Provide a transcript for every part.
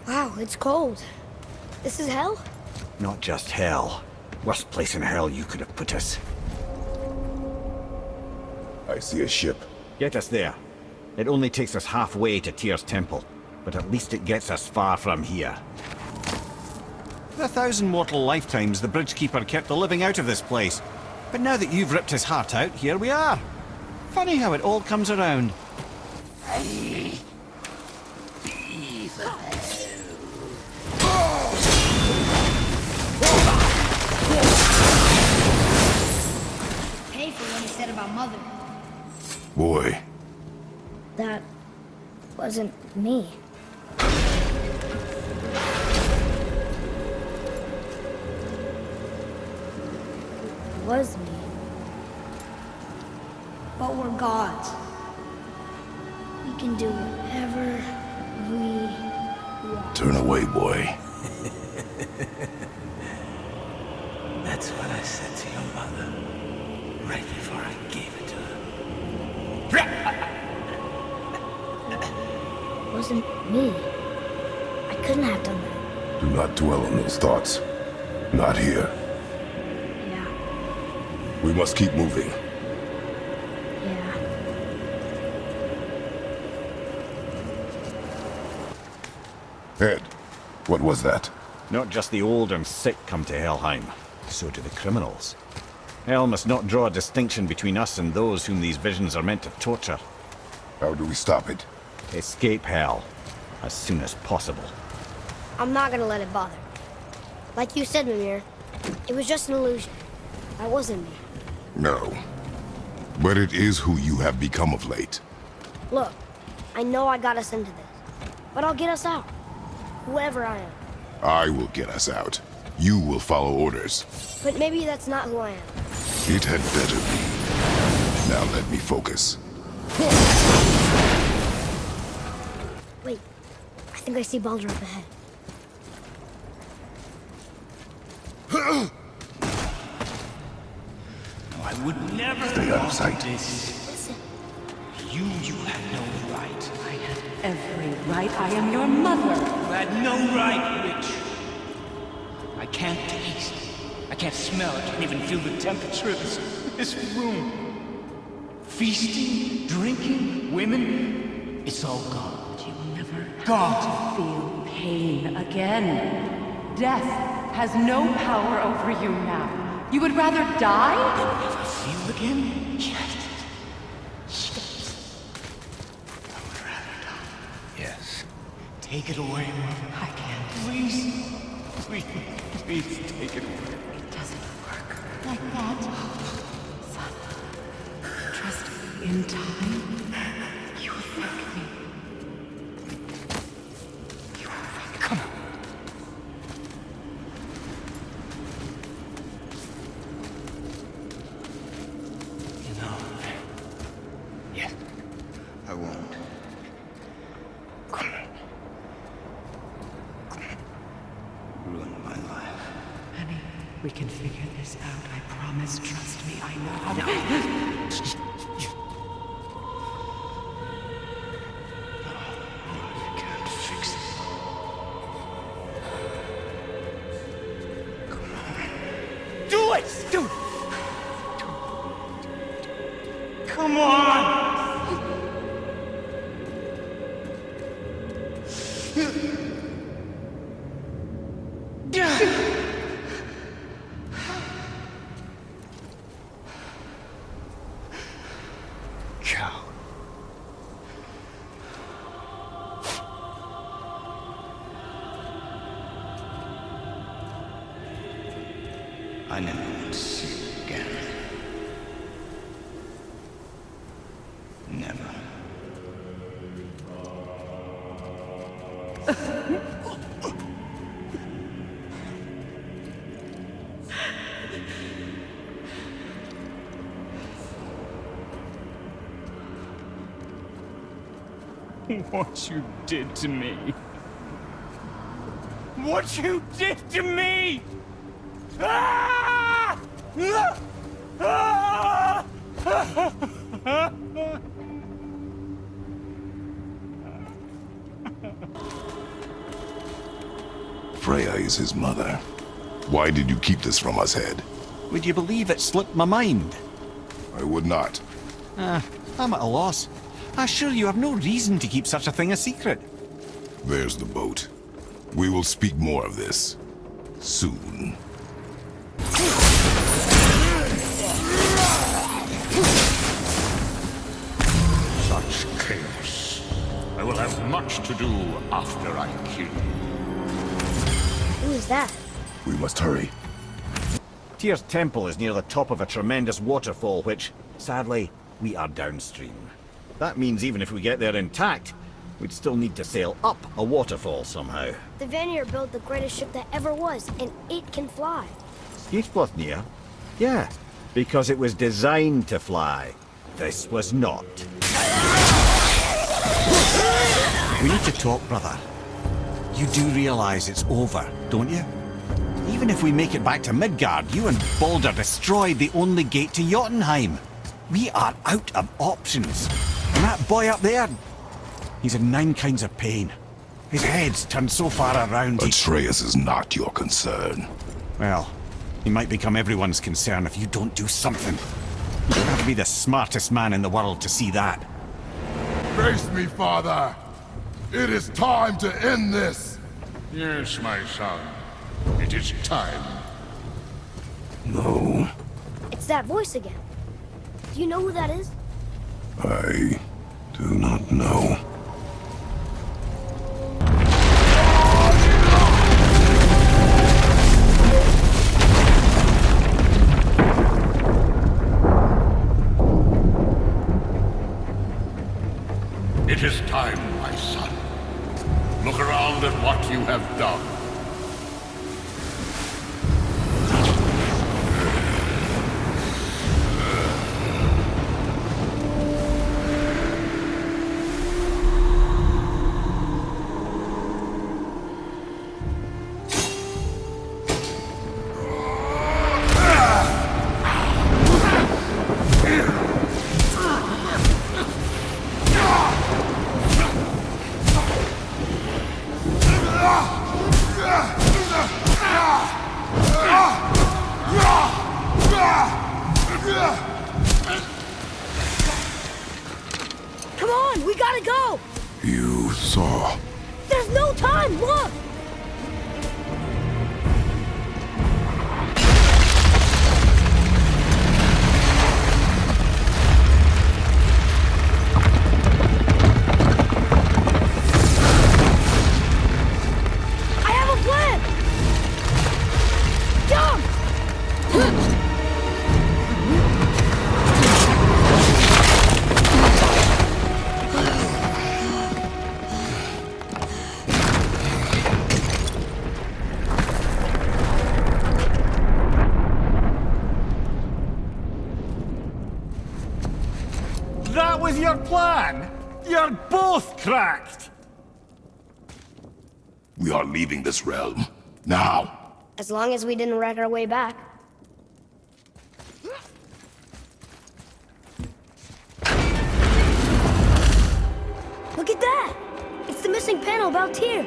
Wow, it's cold. This is hell? Not just hell. Worst place in hell you could have put us. I see a ship. Get us there. It only takes us halfway to Tyr's temple, but at least it gets us far from here. For 1,000 mortal lifetimes, the Bridgekeeper kept the living out of this place. But now that you've ripped his heart out, here we are. Funny how it all comes around. Pay for what he said about Mother. Boy. That wasn't me. It was me. But we're gods. We can do whatever we want. Turn away, boy. That's what I said to your mother, right before I gave it to her. It wasn't me. I couldn't have done that. Do not dwell on those thoughts. Not here. Yeah, We must keep moving. yeah. Ed, what was that? Not just the old and sick come to Helheim, so do the criminals. Hell must not draw a distinction between us and those whom these visions are meant to torture. How do we stop it? Escape Hell, as soon as possible. I'm not gonna let it bother me. Like you said, Mimir, it was just an illusion. That wasn't me. No. But it is who you have become of late. Look, I know I got us into this, but I'll get us out. Whoever I am. I will get us out. You will follow orders. But maybe that's not who I am. It had better be. Now let me focus. Wait, I think I see Baldur up ahead. I would never Stay out of want sight. this. Listen. You have no right. I have every right. I am your mother. You had no right, witch. I can't taste. I can't smell. I can't even feel the temperature of this room. Feasting, drinking, women. It's all gone. You will never Gone. feel pain again. Death has no power over you now. You would rather die? Never feel again? Yes. Yes. Take it away, Mother. I can't. Please. Please take it away. It doesn't work like that. Son, trust me. In time, you will thank me. You will thank me. Come on. No. Yes. I won't. Come on. Ruin my life. Honey, we can figure this out. I promise. Trust me. I know how to. You can't fix it. Come on. Do it! Do it! Come on! Cow. I never want to see you again. Never. What you did to me. What you did to me! Ah! Ah! Freya is his mother. Why did you keep this from us, Head? Would you believe it slipped my mind? I would not. I'm at a loss. I assure you have no reason to keep such a thing a secret. There's the boat. We will speak more of this. Soon. Such chaos. I will have much to do after I kill you. Who is that? We must hurry. Tyr's temple is near the top of a tremendous waterfall which, sadly, we are downstream. That means even if we get there intact, we'd still need to sail up a waterfall somehow. The Vanir built the greatest ship that ever was, and it can fly. Skidbladnir? Yeah, because it was designed to fly. This was not. We need to talk, brother. You do realize it's over, don't you? Even if we make it back to Midgard, you and Baldur destroyed the only gate to Jotunheim. We are out of options. And that boy up there, he's in 9 kinds of pain. His head's turned so far around he... Atreus is not your concern. Well, he might become everyone's concern if you don't do something. You don't have to be the smartest man in the world to see that. Face me, father! It is time to end this! Yes, my son. It is time. No, It's that voice again. Do you know who that is? I do not know. It is time, my son. Look around at what you have done. Come on, we gotta go! You saw. There's no time, look! I have a plan! Jump! That was your plan? You're both cracked! We are leaving this realm. Now! As long as we didn't wreck our way back. Look at that! It's the missing panel about Tyr.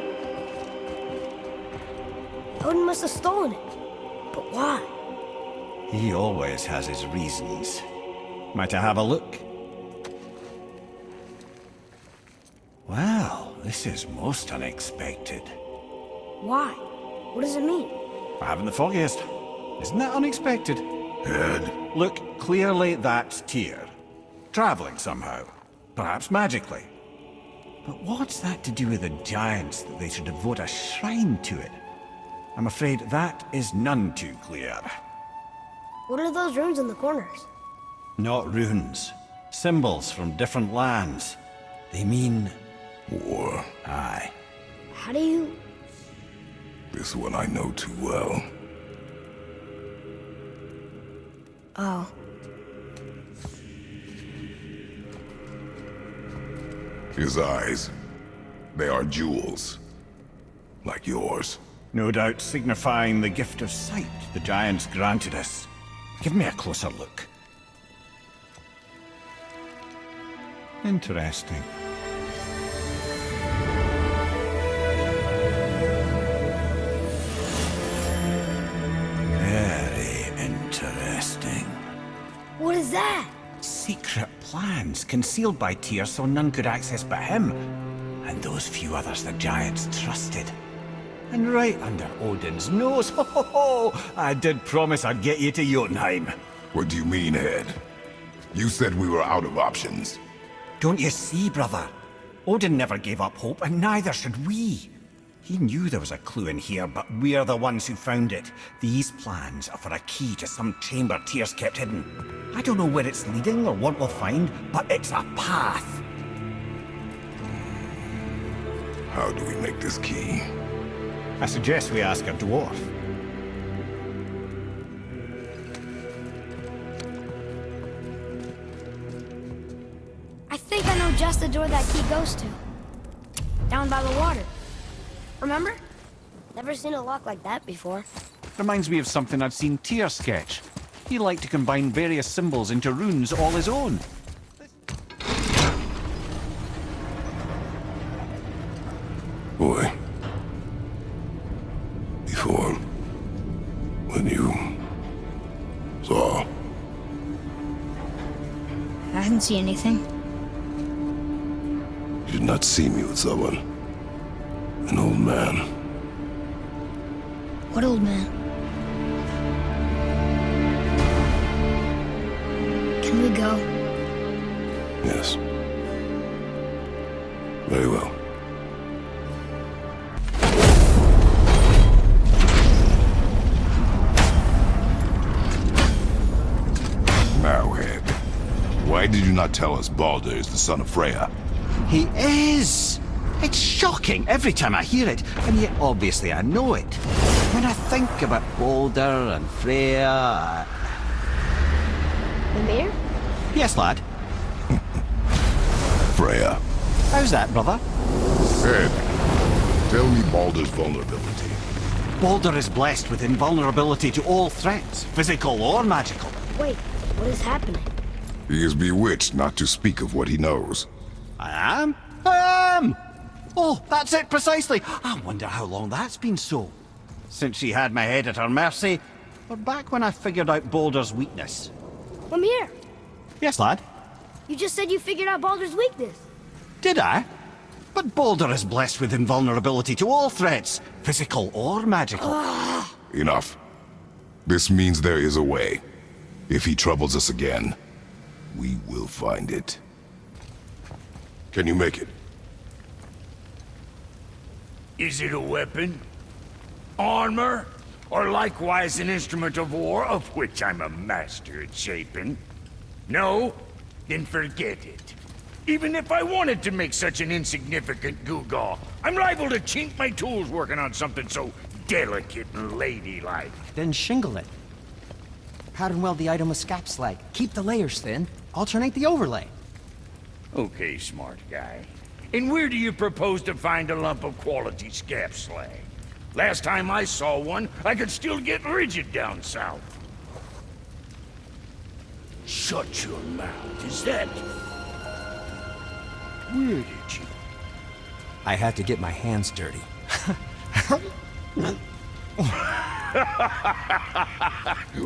Odin must have stolen it. But why? He always has his reasons. Might I have a look? Well, this is most unexpected. Why? What does it mean? I haven't the foggiest. Isn't that unexpected? Head. Look, clearly that's Tyr. Traveling somehow. Perhaps magically. But what's that to do with the giants that they should devote a shrine to it? I'm afraid that is none too clear. What are those runes in the corners? Not runes. Symbols from different lands. They mean... War. Aye. How do you... This one I know too well. Oh. His eyes. They are jewels. Like yours. No doubt signifying the gift of sight the giants granted us. Give me a closer look. Interesting. plans concealed by Tyr so none could access but him, and those few others the giants trusted. And right under Odin's nose, ho ho ho, I did promise I'd get you to Jotunheim. What do you mean, Head? You said we were out of options. Don't you see, brother? Odin never gave up hope, and neither should we. He knew there was a clue in here, but we're the ones who found it. These plans are for a key to some chamber Tyr's kept hidden. I don't know where it's leading or what we'll find, but it's a path. How do we make this key? I suggest we ask a dwarf. I think I know just the door that key goes to. Down by the water. Remember? Never seen a lock like that before. Reminds me of something I've seen Tyr sketch. He liked to combine various symbols into runes all his own. Boy. Before. When you saw. I didn't see anything. You did not see me with someone. An old man. What old man? Can we go? Yes. Very well. Now, Head. Why did you not tell us Baldur is the son of Freya? He is! It's shocking every time I hear it, and yet obviously I know it. When I think about Baldur and Freya... Mimir? Yes, lad. Freya. How's that, brother? Head. Tell me Baldur's vulnerability. Baldur is blessed with invulnerability to all threats, physical or magical. Wait, what is happening? He is bewitched not to speak of what he knows. I am? I am! Oh, that's it precisely. I wonder how long that's been so. Since she had my head at her mercy, or back when I figured out Baldur's weakness. Mimir, Yes, lad? you just said you figured out Baldur's weakness. Did I? But Baldur is blessed with invulnerability to all threats, physical or magical. Enough. This means there is a way. If he troubles us again, we will find it. Can you make it? Is it a weapon? Armor? Or likewise an instrument of war, of which I'm a master at shaping? No? Then forget it. Even if I wanted to make such an insignificant gewgaw, I'm liable to chink my tools working on something so delicate and ladylike. Then shingle it. Pattern weld the item with scap slag. Keep the layers thin. Alternate the overlay. Okay, smart guy. And where do you propose to find a lump of quality scap slag? Last time I saw one, I could still get rigid down south. Shut your mouth, is that... Where did you... I had to get my hands dirty.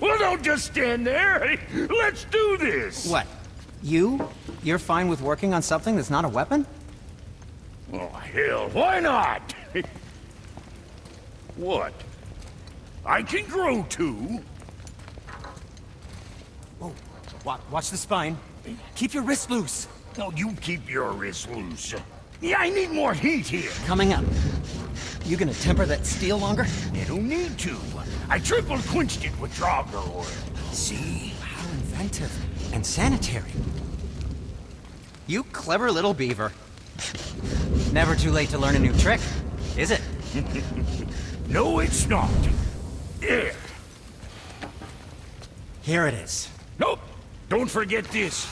Well, don't just stand there. Let's do this. What? You're fine with working on something that's not a weapon? Oh, hell, why not? What? I can grow too. Whoa. Watch the spine. Keep your wrist loose. No, you keep your wrist loose. Yeah, I need more heat here. Coming up. You gonna temper that steel longer? You don't need to. I triple quenched it with Draugr oil. See? How inventive. And sanitary. You clever little beaver. Never too late to learn a new trick, is it? No, it's not. There. Here it is. Nope. Don't forget this.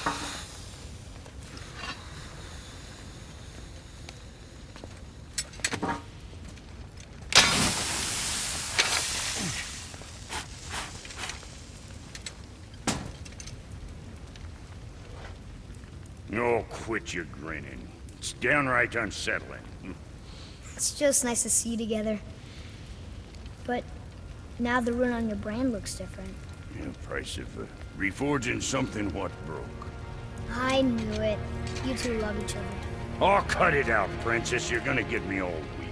Oh, quit your grinning. It's downright unsettling. It's just nice to see you together. But now the rune on your brand looks different. The price of reforging something what broke. I knew it. You two love each other. Oh, cut it out, Princess. You're gonna get me all weak.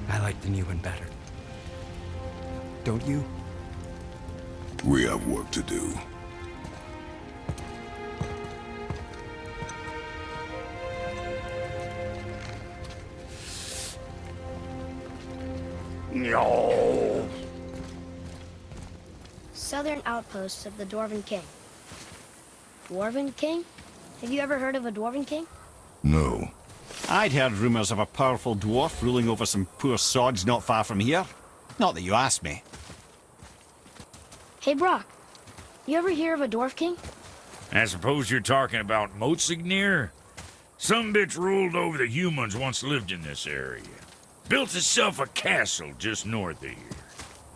I like the new one better. Don't you? We have work to do. No. Southern outposts of the Dwarven King. Dwarven King? Have you ever heard of a Dwarven King? No. I'd heard rumours of a powerful dwarf ruling over some poor sods not far from here. Not that you asked me. Hey, Brock. You ever hear of a Dwarf King? I suppose you're talking about Motsignir? Some bitch ruled over the humans once lived in this area. Built itself a castle just north of here.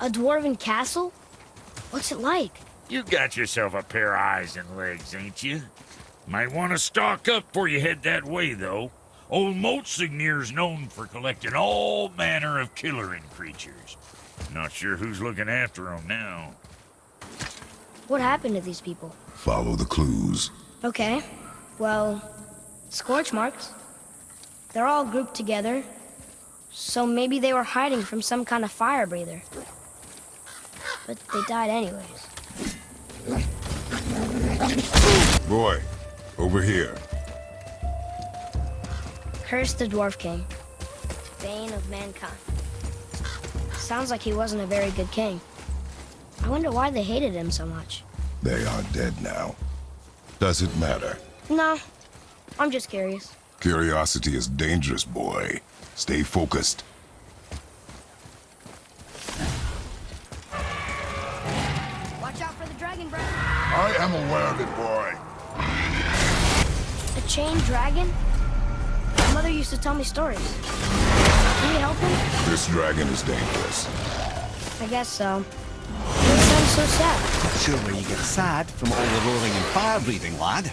A Dwarven castle? What's it like? You got yourself a pair of eyes and legs, ain't you? Might want to stock up before you head that way, though. Old Motsignir's known for collecting all manner of killerin creatures. Not sure who's looking after them now. What happened to these people? Follow the clues. Okay. Well, scorch marks. They're all grouped together. So maybe they were hiding from some kind of fire breather. But they died anyways. Boy, over here. Curse the Dwarf King. Bane of mankind. Sounds like he wasn't a very good king. I wonder why they hated him so much. They are dead now. Does it matter? No, I'm just curious. Curiosity is dangerous, boy. Stay focused. Watch out for the dragon, Brad. I am aware of it, boy. A chained dragon? My mother used to tell me stories. Can we help him? This dragon is dangerous. I guess so. It sounds so sad. Surely you get sad from all the roaring and fire breathing, lad. The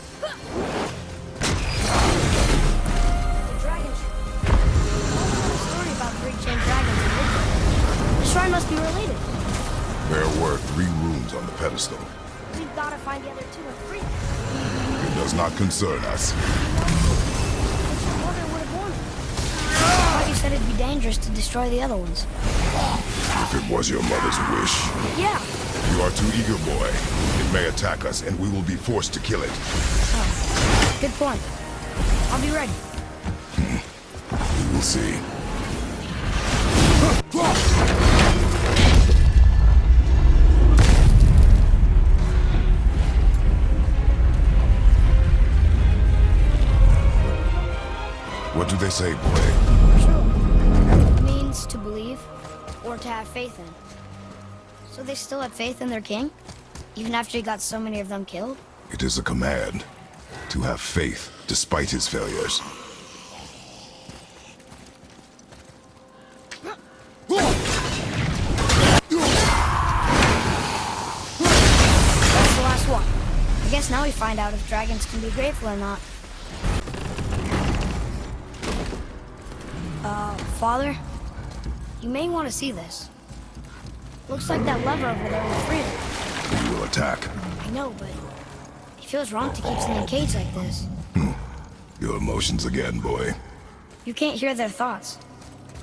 dragon shrine. A story about 3 chained dragons in Midgard. The shrine must be related. There were 3 rooms on the pedestal. We've got to find the other 2 and free them. It does not concern us. Your mother would have warned me. I thought you said it'd be dangerous to destroy the other ones. If it was your mother's wish. Yeah. You are too eager, boy. It may attack us, and we will be forced to kill it. Oh, good point. I'll be ready. We will see. What do they say, boy? True. Means to believe, or to have faith in. So they still had faith in their king? Even after he got so many of them killed? It is a command. To have faith, despite his failures. That's the last one. I guess now we find out if dragons can be grateful or not. Father? You may want to see this. Looks like that lever over there will free them. We will attack. I know, but it feels wrong to keep them in a cage like this. Your emotions again, boy. You can't hear their thoughts.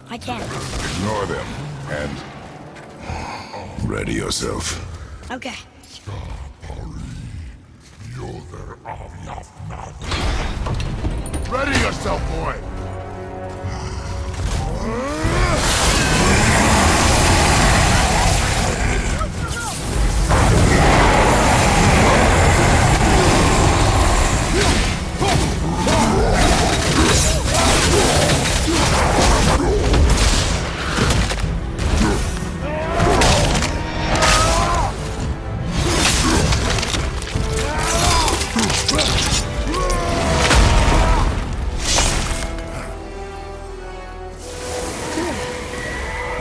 I can't. Ignore them, and ready yourself. Okay. Ready yourself, boy!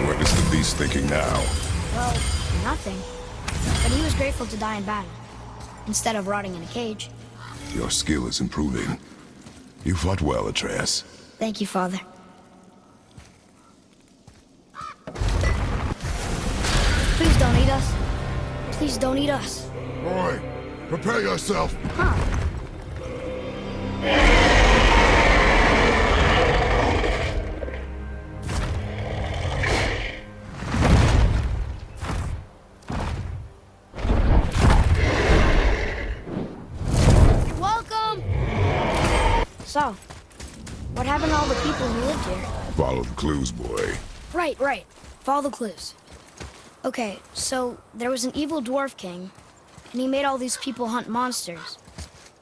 What is the beast thinking now? Well, nothing. But he was grateful to die in battle, instead of rotting in a cage. Your skill is improving. You fought well, Atreus. Thank you, Father. Please don't eat us. Please don't eat us. Boy, Prepare yourself. Welcome! So, what happened to all the people who lived here? Follow the clues, boy. Right. Follow the clues. Okay, so there was an evil dwarf king, and he made all these people hunt monsters.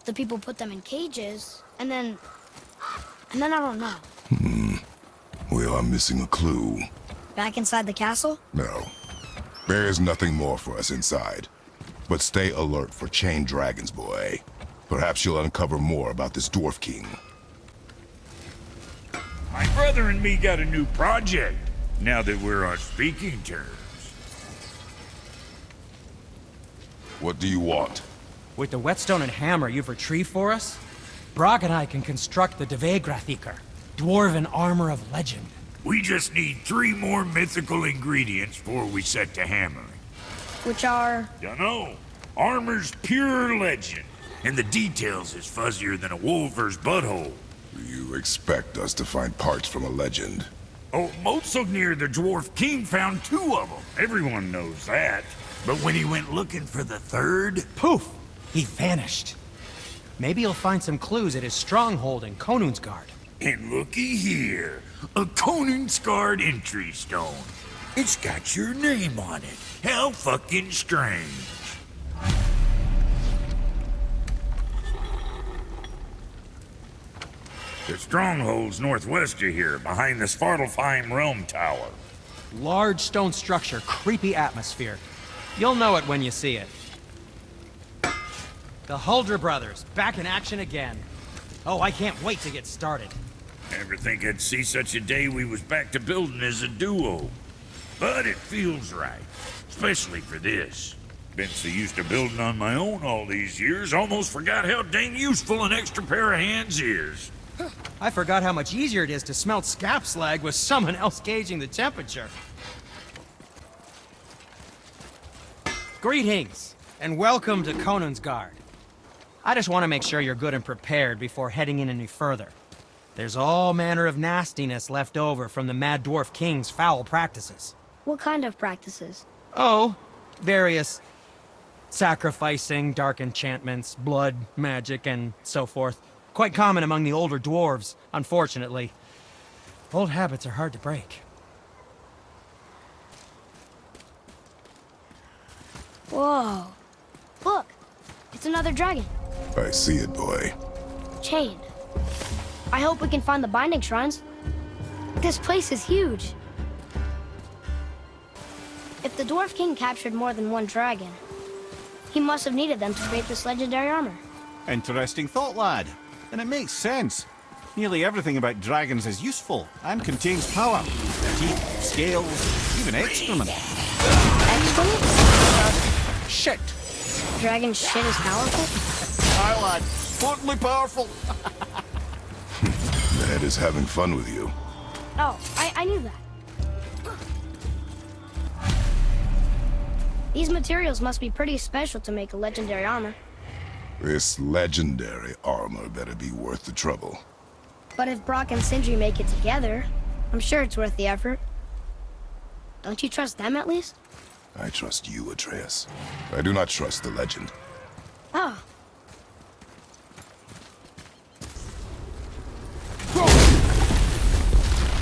The people put them in cages, and then I don't know. We are missing a clue. Back inside the castle? No. There is nothing more for us inside. But stay alert for chained dragons, boy. Perhaps you'll uncover more about this dwarf king. My brother and me got a new project, now that we're on speaking terms. What do you want? With the whetstone and hammer you've retrieved for us, Brok and I can construct the Dvegrathikar, dwarven armor of legend. We just need 3 more mythical ingredients before we set to hammering. Which are... Dunno. Armor's pure legend, and the details is fuzzier than a wolver's butthole. You expect us to find parts from a legend? Oh, Motsognir the Dwarf King found 2 of them. Everyone knows that. But when he went looking for the 3rd... Poof! He vanished. Maybe he'll find some clues at his stronghold in Konunsgard. And looky here, a Conan-scarred entry stone. It's got your name on it. How fucking strange. The stronghold's northwest of here, behind the Svartalfheim Realm Tower. Large stone structure, creepy atmosphere. You'll know it when you see it. The Huldra brothers, back in action again. Oh, I can't wait to get started. Never think I'd see such a day we was back to building as a duo. But it feels right, especially for this. Been so used to building on my own all these years, almost forgot how dang useful an extra pair of hands is. I forgot how much easier it is to smelt scap slag with someone else gauging the temperature. Greetings, and welcome to Konunsgard. I just want to make sure you're good and prepared before heading in any further. There's all manner of nastiness left over from the Mad Dwarf King's foul practices. What kind of practices? Oh, various sacrificing, dark enchantments, blood, magic, and so forth. Quite common among the older dwarves, unfortunately. Old habits are hard to break. Whoa. Look, it's another dragon. I see it, boy. Chained. I hope we can find the binding shrines. This place is huge. If the Dwarf King captured more than one dragon, he must have needed them to create this legendary armor. Interesting thought, lad. And it makes sense. Nearly everything about dragons is useful and contains power. Teeth, scales, even excrement. Excellent? Shit! Dragon shit is powerful? Aye, lad. Totally powerful. Ned is having fun with you. Oh, I knew that. These materials must be pretty special to make a legendary armor. This legendary armor better be worth the trouble. But if Brok and Sindri make it together, I'm sure it's worth the effort. Don't you trust them at least? I trust you, Atreus. I do not trust the legend. Oh.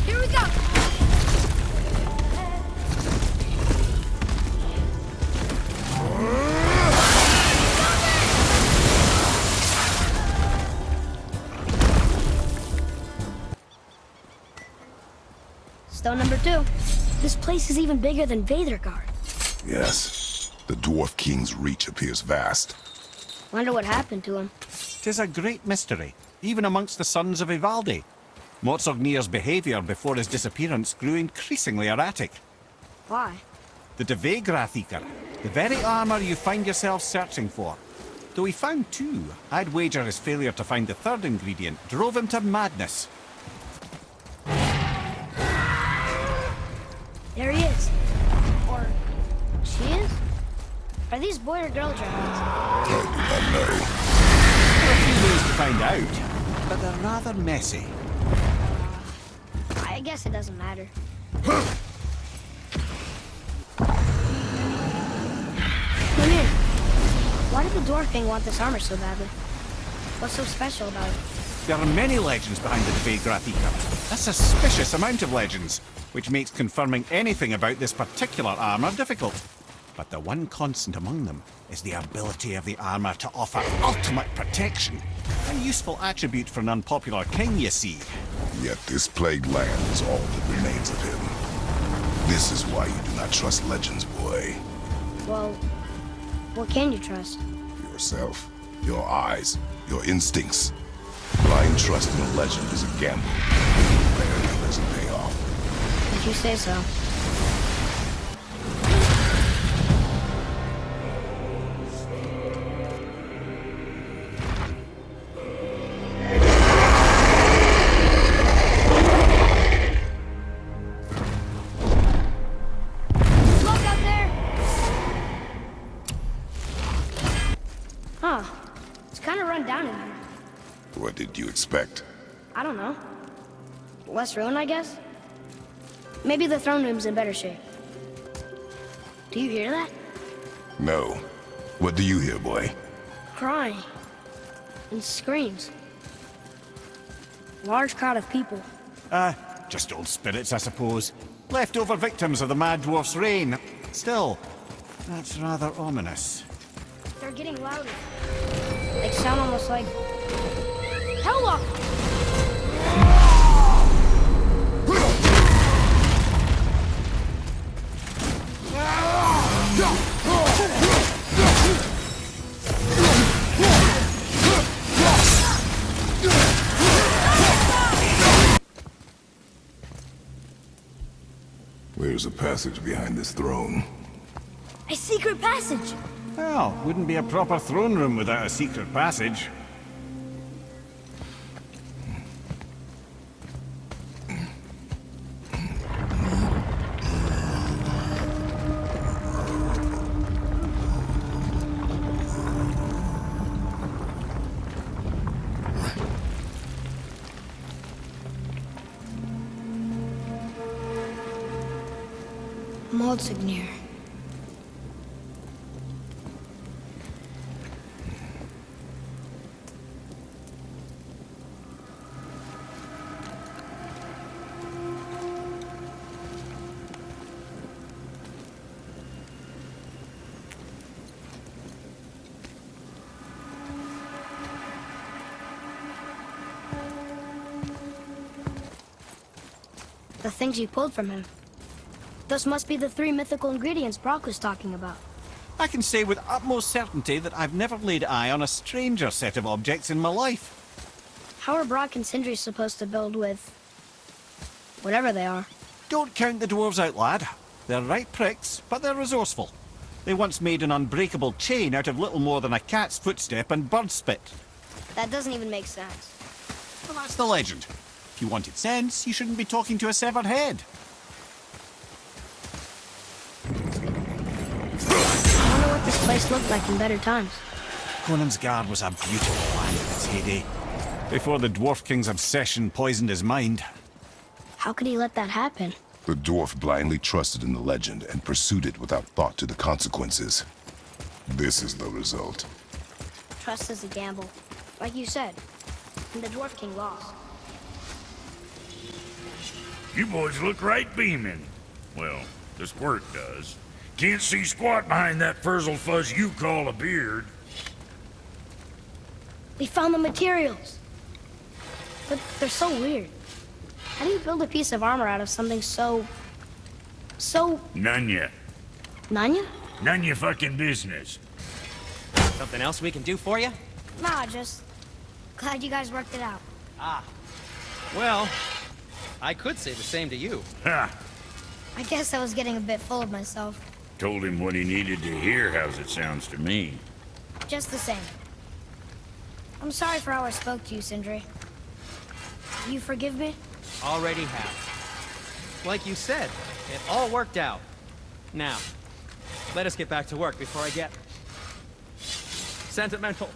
Here we go! Stone number 2. This place is even bigger than Veidrgard. Yes, the Dwarf King's reach appears vast. Wonder what happened to him. 'Tis a great mystery, even amongst the sons of Ivaldi. Motsognir's behavior before his disappearance grew increasingly erratic. Why? The Dvegrathikar, the very armor you find yourself searching for. Though he found 2, I'd wager his failure to find the 3rd ingredient drove him to madness. There he is. Or she is? Are these boy or girl dragons? I do not know. There are a few ways to find out, but they're rather messy. I guess it doesn't matter. Mimir, why did the Dwarf King want this armor so badly? What's so special about it? There are many legends behind the Dve Grathika. A suspicious amount of legends, which makes confirming anything about this particular armor difficult. But the one constant among them is the ability of the armor to offer ultimate protection. A useful attribute for an unpopular king, you see. Yet this plagued land is all that remains of him. This is why you do not trust legends, boy. Well, what can you trust? Yourself, your eyes, your instincts. Blind trust in a legend is a gamble. Rarely does it pay off. If you say so. Look out there! Huh. It's kind of run down in here. What did you expect? I don't know. Less ruin, I guess? Maybe the throne room's in better shape. Do you hear that? No. What do you hear, boy? Crying. And screams. Large crowd of people. Just old spirits, I suppose. Leftover victims of the Mad Dwarf's reign. Still, that's rather ominous. They're getting louder. They sound almost like... Hella! Where's a passage behind this throne? A secret passage! Well, wouldn't be a proper throne room without a secret passage. Moldsignir. The things you pulled from him. Those must be the 3 mythical ingredients Brock was talking about. I can say with utmost certainty that I've never laid eye on a stranger set of objects in my life. How are Brock and Sindri supposed to build with... whatever they are? Don't count the dwarves out, lad. They're right pricks, but they're resourceful. They once made an unbreakable chain out of little more than a cat's footstep and bird spit. That doesn't even make sense. Well, that's the legend. If you wanted sense, you shouldn't be talking to a severed head. I wonder what this place looked like in better times. Conan's Guard was a beautiful land in its heyday, before the Dwarf King's obsession poisoned his mind. How could he let that happen? The dwarf blindly trusted in the legend and pursued it without thought to the consequences. This is the result. Trust is a gamble. Like you said. And the Dwarf King lost. You boys look right beaming. Well, the squirt does. Can't see squat behind that frizzle fuzz you call a beard. We found the materials. But they're so weird. How do you build a piece of armor out of something so... None ya. Nanya? None ya fucking business. Something else we can do for you? Nah, just... glad you guys worked it out. Well, I could say the same to you. Ha! I guess I was getting a bit full of myself. Told him what he needed to hear, how's it sounds to me. Just the same. I'm sorry for how I spoke to you, Sindri. You forgive me? Already have. Like you said, it all worked out. Now, Let us get back to work before I get sentimental.